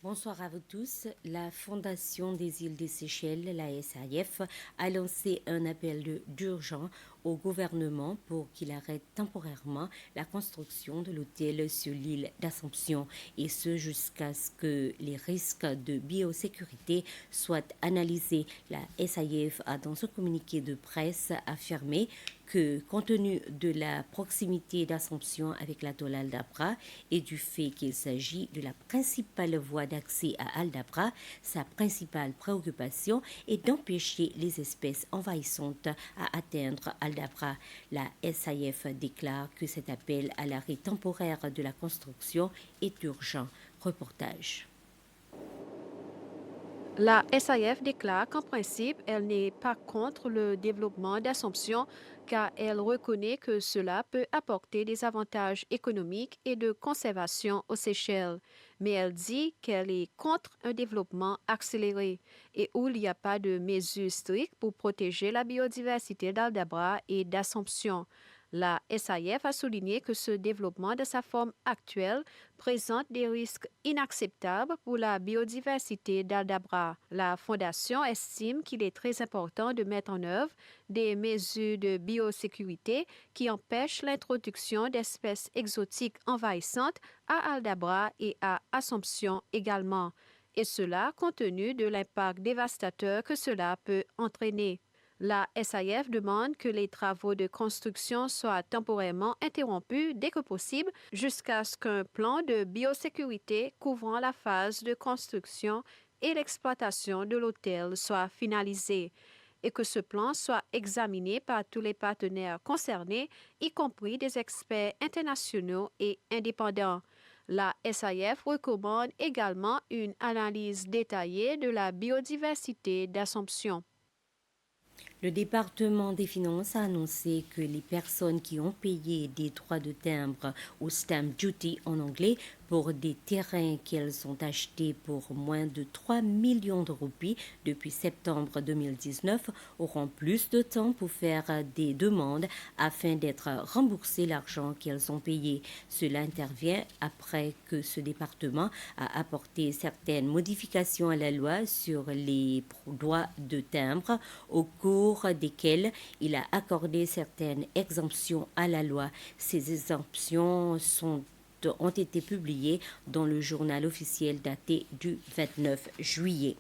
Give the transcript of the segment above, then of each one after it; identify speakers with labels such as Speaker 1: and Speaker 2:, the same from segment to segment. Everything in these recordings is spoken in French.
Speaker 1: Bonsoir à vous tous. La Fondation des îles des Seychelles, la SAIF, a lancé un appel d'urgence au gouvernement pour qu'il arrête temporairement la construction de l'hôtel sur l'île d'Assomption, et ce jusqu'à ce que les risques de biosécurité soient analysés. La SAIF a, dans un communiqué de presse, affirmé que, compte tenu de la proximité d'Assomption avec l'atoll Aldabra et du fait qu'il s'agit de la principale voie d'accès à Aldabra, sa principale préoccupation est d'empêcher les espèces envahissantes à atteindre Aldabra. La SAIF déclare que cet appel à l'arrêt temporaire de la construction est urgent. Reportage.
Speaker 2: La SAF déclare qu'en principe, elle n'est pas contre le développement d'Assomption car elle reconnaît que cela peut apporter des avantages économiques et de conservation aux Seychelles. Mais elle dit qu'elle est contre un développement accéléré et où il n'y a pas de mesures strictes pour protéger la biodiversité d'Aldabra et d'Assomption. La SAF a souligné que ce développement de sa forme actuelle présente des risques inacceptables pour la biodiversité d'Aldabra. La Fondation estime qu'il est très important de mettre en œuvre des mesures de biosécurité qui empêchent l'introduction d'espèces exotiques envahissantes à Aldabra et à Assomption également, et cela compte tenu de l'impact dévastateur que cela peut entraîner. La SAF demande que les travaux de construction soient temporairement interrompus dès que possible jusqu'à ce qu'un plan de biosécurité couvrant la phase de construction et l'exploitation de l'hôtel soit finalisé et que ce plan soit examiné par tous les partenaires concernés, y compris des experts internationaux et indépendants. La SAF recommande également une analyse détaillée de la biodiversité d'Assomption.
Speaker 1: Le département des Finances a annoncé que les personnes qui ont payé des droits de timbre ou stamp duty en anglais pour des terrains qu'elles ont achetés pour moins de 3 millions de roupies depuis septembre 2019 auront plus de temps pour faire des demandes afin d'être remboursées l'argent qu'elles ont payé. Cela intervient après que ce département a apporté certaines modifications à la loi sur les droits de timbre au cours desquelles il a accordé certaines exemptions à la loi. Ces exemptions ont été publiées dans le journal officiel daté du 29 juillet.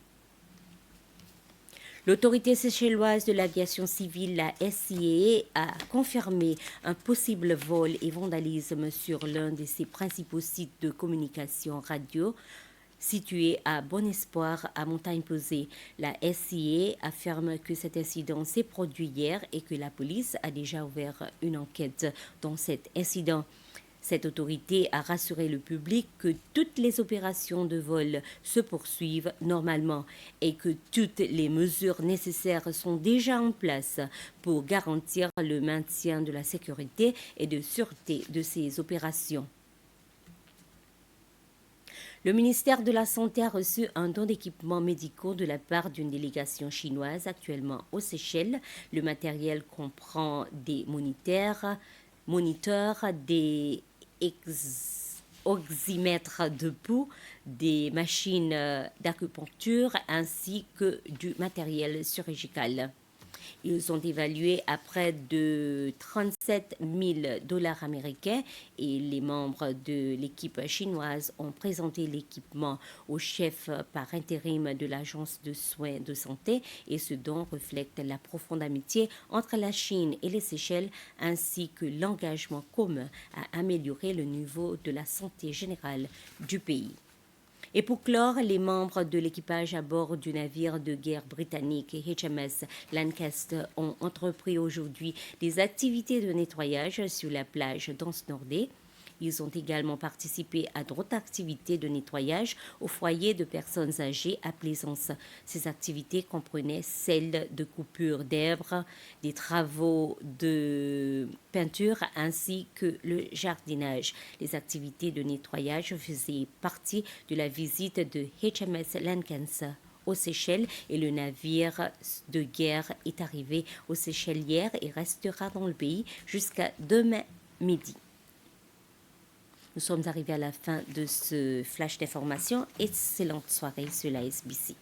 Speaker 1: L'autorité séchelloise de l'aviation civile, la SIAA, a confirmé un possible vol et vandalisme sur l'un de ses principaux sites de communication radio situé à Bon Espoir, à Montagne-Posée. La SIA affirme que cet incident s'est produit hier et que la police a déjà ouvert une enquête dans cet incident. Cette autorité a rassuré le public que toutes les opérations de vol se poursuivent normalement et que toutes les mesures nécessaires sont déjà en place pour garantir le maintien de la sécurité et de sûreté de ces opérations. Le ministère de la Santé a reçu un don d'équipements médicaux de la part d'une délégation chinoise actuellement aux Seychelles. Le matériel comprend des moniteurs, des oxymètres de pouls, des machines d'acupuncture ainsi que du matériel chirurgical. Ils ont évalué à près de 37 000 dollars américains et les membres de l'équipe chinoise ont présenté l'équipement au chef par intérim de l'Agence de soins de santé, et ce don reflète la profonde amitié entre la Chine et les Seychelles ainsi que l'engagement commun à améliorer le niveau de la santé générale du pays. Et pour clore, les membres de l'équipage à bord du navire de guerre britannique HMS Lancaster ont entrepris aujourd'hui des activités de nettoyage sur la plage d'Anse-Nordé. Ils ont également participé à d'autres activités de nettoyage au foyer de personnes âgées à Plaisance. Ces activités comprenaient celles de coupure d'herbes, des travaux de peinture ainsi que le jardinage. Les activités de nettoyage faisaient partie de la visite de HMS Lancaster aux Seychelles, et le navire de guerre est arrivé aux Seychelles hier et restera dans le pays jusqu'à demain midi. Nous sommes arrivés à la fin de ce flash d'information. Excellente soirée sur la SBC.